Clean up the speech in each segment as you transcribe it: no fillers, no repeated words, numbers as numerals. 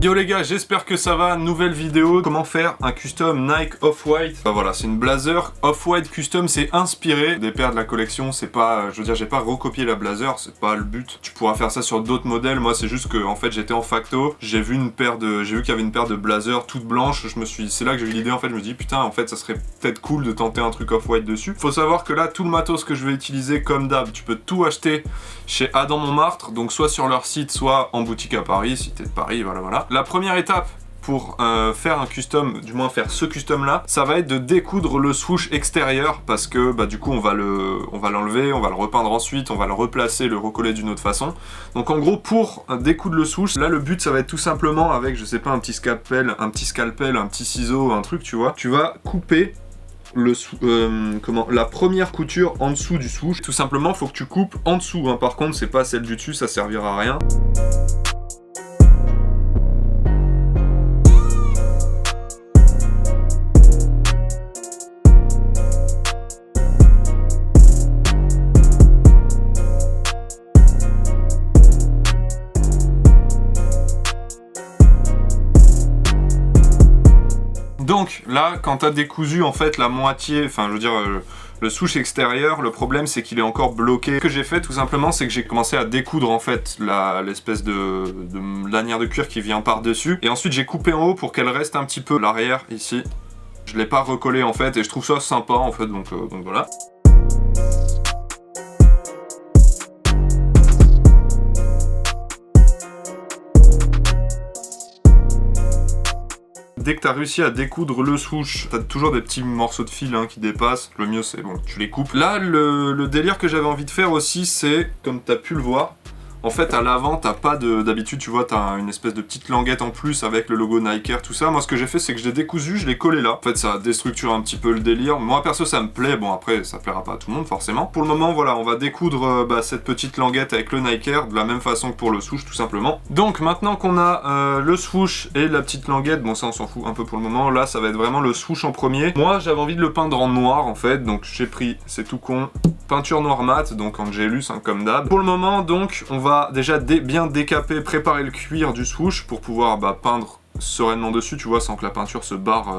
Yo les gars, j'espère que ça va, nouvelle vidéo, comment faire un custom Nike Off-White. Bah voilà, c'est une blazer Off-White custom, c'est inspiré des paires de la collection, c'est pas, je veux dire, j'ai pas recopié la blazer, c'est pas le but. Tu pourras faire ça sur d'autres modèles, moi c'est juste que, en fait, j'étais en facto, j'ai vu qu'il y avait une paire de blazer toute blanche, c'est là que j'ai eu l'idée, en fait, je me dis, putain, en fait, ça serait peut-être cool de tenter un truc Off-White dessus. Faut savoir que là, tout le matos que je vais utiliser, comme d'hab, tu peux tout acheter chez Adam Montmartre, donc soit sur leur site, soit en boutique à Paris, si t'es de Paris, voilà. La première étape pour faire un custom, du moins faire ce custom là, ça va être de découdre le swoosh extérieur parce que bah, du coup on va l'enlever, on va le repeindre ensuite, on va le replacer, le recoller d'une autre façon. Donc en gros pour découdre le swoosh, là le but ça va être tout simplement avec, je sais pas, un petit scalpel, un petit ciseau, un truc, tu vois, tu vas couper la première couture en dessous du swoosh. Tout simplement faut que tu coupes en dessous, hein. Par contre c'est pas celle du dessus, ça servira à rien. Donc là, quand t'as décousu en fait la moitié, enfin je veux dire le swoosh extérieur, le problème c'est qu'il est encore bloqué. Ce que j'ai fait tout simplement, c'est que j'ai commencé à découdre en fait l'espèce de lanière de cuir qui vient par-dessus. Et ensuite j'ai coupé en haut pour qu'elle reste un petit peu l'arrière ici. Je l'ai pas recollé en fait et je trouve ça sympa en fait, donc voilà. Dès que tu as réussi à découdre le swoosh, tu as toujours des petits morceaux de fil hein, qui dépassent. Le mieux c'est bon, tu les coupes. Là, le délire que j'avais envie de faire aussi, c'est, comme tu as pu le voir, en fait à l'avant t'as pas d'habitude, tu vois, t'as une espèce de petite languette en plus avec le logo Nike Air, tout ça. Moi ce que j'ai fait c'est que je l'ai décousu, je l'ai collé là. En fait ça déstructure un petit peu le délire. Moi perso ça me plaît, bon après ça plaira pas à tout le monde forcément. Pour le moment voilà, on va découdre cette petite languette avec le Nike Air de la même façon que pour le swoosh tout simplement. Donc maintenant qu'on a le swoosh et la petite languette, bon ça on s'en fout un peu pour le moment, là ça va être vraiment le swoosh en premier. Moi j'avais envie de le peindre en noir en fait, donc j'ai pris, c'est tout con, peinture noir mat, donc Angelus hein, comme d'hab. Pour le moment donc on va déjà bien décaper, préparer le cuir du swoosh pour pouvoir peindre sereinement dessus, tu vois, sans que la peinture se barre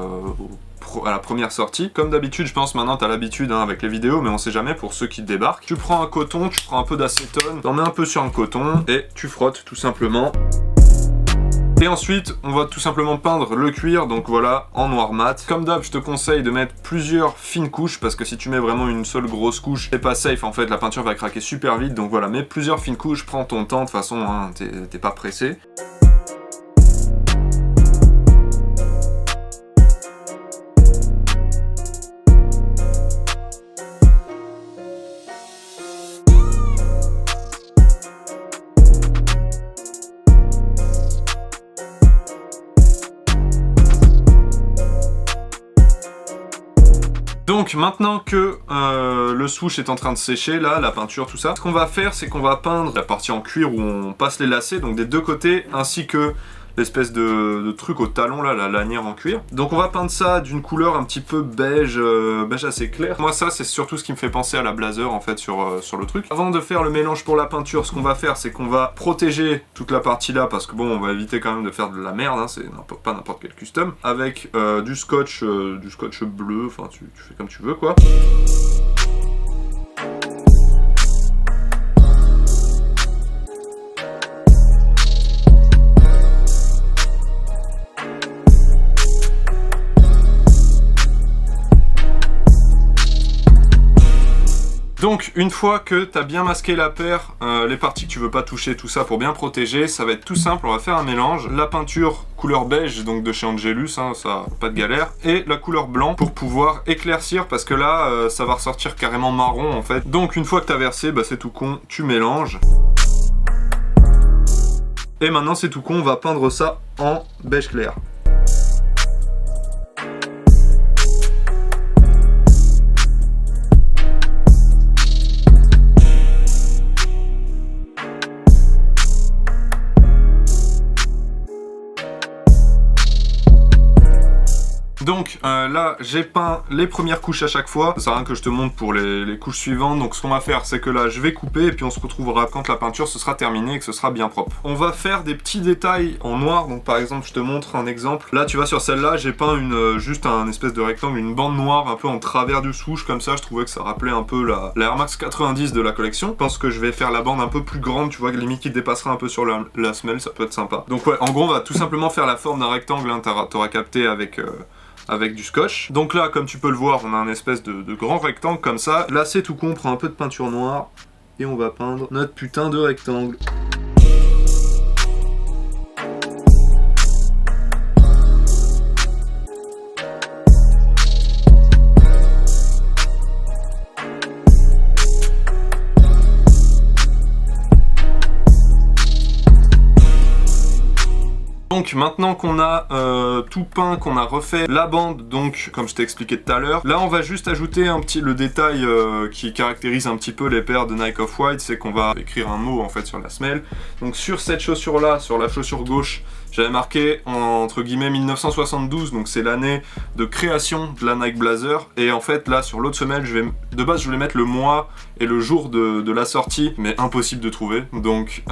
à la première sortie. Comme d'habitude, je pense maintenant t'as l'habitude hein, avec les vidéos, mais on sait jamais pour ceux qui débarquent. Tu prends un coton, tu prends un peu d'acétone, t'en mets un peu sur un coton et tu frottes tout simplement. Et ensuite, on va tout simplement peindre le cuir, donc voilà, en noir mat. Comme d'hab, je te conseille de mettre plusieurs fines couches, parce que si tu mets vraiment une seule grosse couche, c'est pas safe, en fait, la peinture va craquer super vite. Donc voilà, mets plusieurs fines couches, prends ton temps, de toute façon, hein, t'es pas pressé. Donc maintenant que le swoosh est en train de sécher, là, la peinture, tout ça, ce qu'on va faire, c'est qu'on va peindre la partie en cuir où on passe les lacets, donc des deux côtés, ainsi que l'espèce de truc au talon, là, la lanière en cuir. Donc on va peindre ça d'une couleur un petit peu beige, beige assez clair. Moi ça, c'est surtout ce qui me fait penser à la blazer, en fait, sur le truc. Avant de faire le mélange pour la peinture, ce qu'on va faire, c'est qu'on va protéger toute la partie là, parce que bon, on va éviter quand même de faire de la merde, hein, c'est pas n'importe quel custom, avec du scotch bleu, enfin tu fais comme tu veux, quoi. Donc une fois que tu as bien masqué la paire, les parties que tu veux pas toucher, tout ça pour bien protéger, ça va être tout simple, on va faire un mélange. La peinture couleur beige, donc de chez Angelus, hein, ça pas de galère, et la couleur blanc pour pouvoir éclaircir, parce que là ça va ressortir carrément marron en fait. Donc une fois que tu as versé, c'est tout con, tu mélanges. Et maintenant c'est tout con, on va peindre ça en beige clair. Donc là j'ai peint les premières couches à chaque fois, ça sert à rien que je te montre pour les couches suivantes. Donc ce qu'on va faire c'est que là je vais couper et puis on se retrouvera quand la peinture se sera terminée et que ce sera bien propre. On va faire des petits détails en noir, donc par exemple je te montre un exemple. Là tu vois sur celle-là j'ai peint juste un espèce de rectangle, une bande noire un peu en travers du souche comme ça, je trouvais que ça rappelait un peu la Air Max 90 de la collection. Je pense que je vais faire la bande un peu plus grande, tu vois, limite qui dépassera un peu sur la semelle, ça peut être sympa. Donc ouais, en gros on va tout simplement faire la forme d'un rectangle, hein, t'auras capté avec du scotch. Donc là, comme tu peux le voir, on a un espèce de grand rectangle comme ça. Là, c'est tout con, on prend un peu de peinture noire et on va peindre notre putain de rectangle. Donc maintenant qu'on a tout peint, qu'on a refait la bande, donc comme je t'ai expliqué tout à l'heure, là on va juste ajouter le détail qui caractérise un petit peu les paires de Nike Off-White, c'est qu'on va écrire un mot en fait sur la semelle. Donc sur cette chaussure là, sur la chaussure gauche, j'avais marqué entre guillemets 1972, donc c'est l'année de création de la Nike Blazer. Et en fait là sur l'autre semelle, de base je voulais mettre le mois et le jour de la sortie, mais impossible de trouver. Donc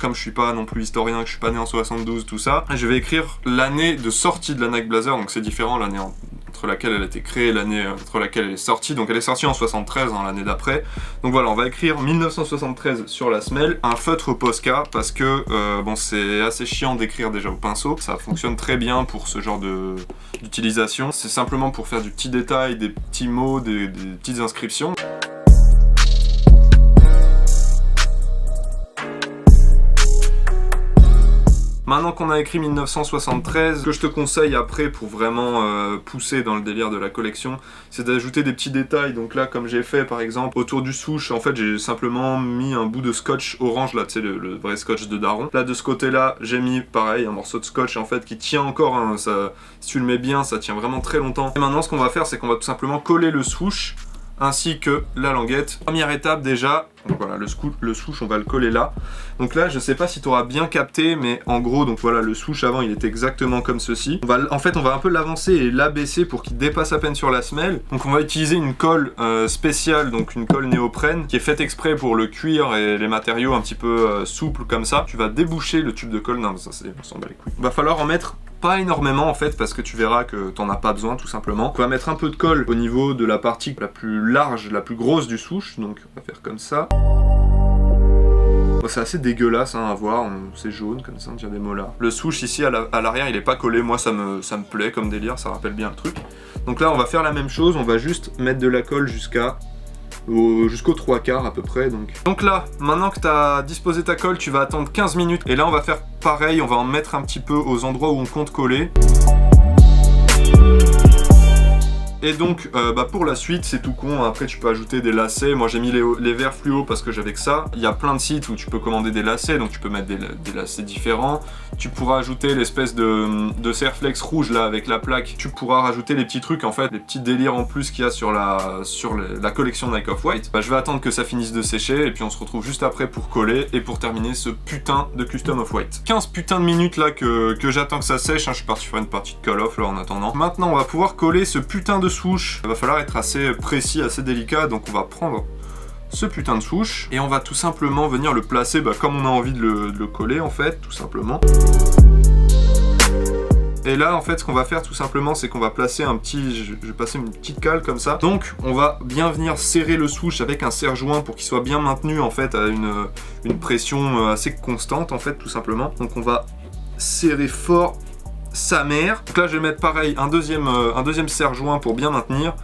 comme je suis pas non plus historien, que je suis pas né en 72, tout ça, je vais écrire l'année de sortie de la Nike Blazer, donc c'est différent, l'année entre laquelle elle a été créée, l'année entre laquelle elle est sortie. Donc elle est sortie en 73, hein, l'année d'après. Donc voilà, on va écrire 1973 sur la semelle, un feutre Posca, parce que bon, c'est assez chiant d'écrire déjà au pinceau. Ça fonctionne très bien pour ce genre d'utilisation. C'est simplement pour faire du petit détail, des petits mots, des petites inscriptions. Maintenant qu'on a écrit 1973, ce que je te conseille après pour vraiment pousser dans le délire de la collection, c'est d'ajouter des petits détails. Donc là, comme j'ai fait par exemple autour du souche, en fait j'ai simplement mis un bout de scotch orange, là tu sais, le vrai scotch de daron. Là de ce côté-là, j'ai mis pareil un morceau de scotch en fait qui tient encore, hein, ça, si tu le mets bien, ça tient vraiment très longtemps. Et maintenant ce qu'on va faire, c'est qu'on va tout simplement coller le souche ainsi que la languette. Première étape déjà, donc voilà, le souche on va le coller là. Donc là je sais pas si tu auras bien capté, mais en gros donc voilà, le souche avant il était exactement comme ceci. En fait on va un peu l'avancer et l'abaisser pour qu'il dépasse à peine sur la semelle. Donc on va utiliser une colle spéciale, donc une colle néoprène qui est faite exprès pour le cuir et les matériaux un petit peu souples comme ça. Tu vas déboucher le tube de colle, non mais ça c'est, on s'en bat les couilles. Va falloir en mettre pas énormément en fait, parce que tu verras que t'en as pas besoin tout simplement. On va mettre un peu de colle au niveau de la partie la plus large, la plus grosse du souche, donc on va faire comme ça. Bon, c'est assez dégueulasse hein, à voir, c'est jaune comme ça, on dirait des molars. Le souche ici à l'arrière il est pas collé, moi ça me plaît comme délire, ça rappelle bien le truc. Donc là on va faire la même chose, on va juste mettre de la colle jusqu'au 3/4 à peu près. Donc là, maintenant que tu as disposé ta colle, tu vas attendre 15 minutes. Et là, on va faire pareil, on va en mettre un petit peu aux endroits où on compte coller. Et donc pour la suite c'est tout con, après tu peux ajouter des lacets. Moi j'ai mis les verres fluo parce que j'avais que ça. Il y a plein de sites où tu peux commander des lacets, donc tu peux mettre des lacets différents. Tu pourras ajouter l'espèce de Serflex rouge là avec la plaque. Tu pourras rajouter les petits trucs en fait, les petits délires en plus qu'il y a sur la collection Nike Off-White. Je vais attendre que ça finisse de sécher et puis on se retrouve juste après pour coller et pour terminer ce putain de custom Off-White. 15 putains de minutes là que j'attends que ça sèche, hein. Je suis parti faire une partie de call-off là en attendant. Maintenant on va pouvoir coller ce putain de souche. Il va falloir être assez précis, assez délicat, donc on va prendre ce putain de souche et on va tout simplement venir le placer comme on a envie de le coller en fait, tout simplement. Et là en fait ce qu'on va faire tout simplement c'est qu'on va placer je vais passer une petite cale comme ça. Donc on va bien venir serrer le souche avec un serre-joint pour qu'il soit bien maintenu en fait à une pression assez constante en fait tout simplement. Donc on va serrer fort sa mère. Donc là je vais mettre pareil un deuxième serre-joint pour bien maintenir.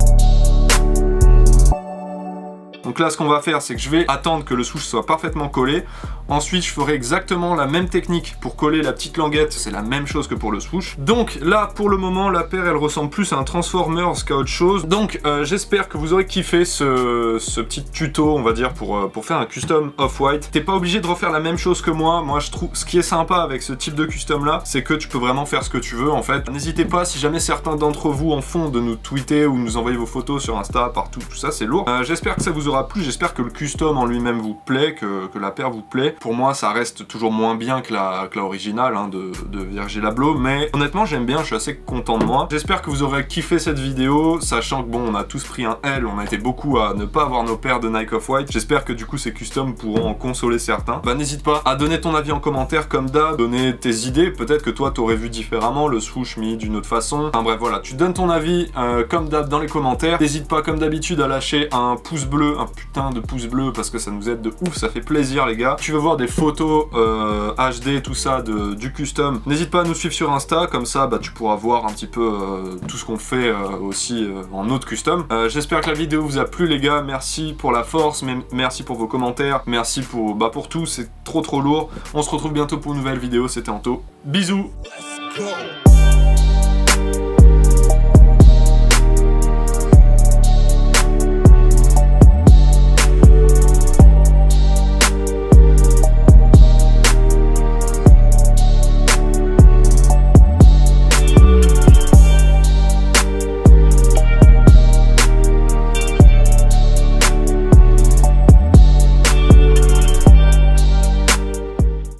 Donc là ce qu'on va faire c'est que je vais attendre que le souche soit parfaitement collé. Ensuite je ferai exactement la même technique pour coller la petite languette, c'est la même chose que pour le souche. Donc là pour le moment la paire elle ressemble plus à un Transformers qu'à autre chose. Donc j'espère que vous aurez kiffé ce petit tuto on va dire pour faire un custom Off-White. T'es pas obligé de refaire la même chose que moi je trouve ce qui est sympa avec ce type de custom là c'est que tu peux vraiment faire ce que tu veux en fait. N'hésitez pas si jamais certains d'entre vous en font de nous tweeter ou nous envoyer vos photos sur Insta, partout, tout ça c'est lourd. J'espère que ça vous aura plu, j'espère que le custom en lui-même vous plaît, que la paire vous plaît. Pour moi, ça reste toujours moins bien que la originale hein, de Virgil Abloh, mais honnêtement, j'aime bien, je suis assez content de moi. J'espère que vous aurez kiffé cette vidéo, sachant que bon, on a tous pris un L, on a été beaucoup à ne pas avoir nos paires de Nike Off-White. J'espère que du coup, ces customs pourront en consoler certains. Bah, n'hésite pas à donner ton avis en commentaire, comme d'hab, donner tes idées. Peut-être que toi, t'aurais vu différemment le swoosh mis d'une autre façon. Enfin bref, voilà, tu donnes ton avis, comme d'hab, dans les commentaires. N'hésite pas, comme d'habitude, à lâcher un pouce bleu, un putain de pouce bleu, parce que ça nous aide de ouf, ça fait plaisir, les gars. Tu veux voir des photos HD, tout ça, du custom, n'hésite pas à nous suivre sur Insta, comme ça, bah, tu pourras voir un petit peu tout ce qu'on fait aussi en autre custom. J'espère que la vidéo vous a plu, les gars. Merci pour la force, merci pour vos commentaires, merci pour tout, c'est trop lourd. On se retrouve bientôt pour une nouvelle vidéo, c'était Anto. Bisous.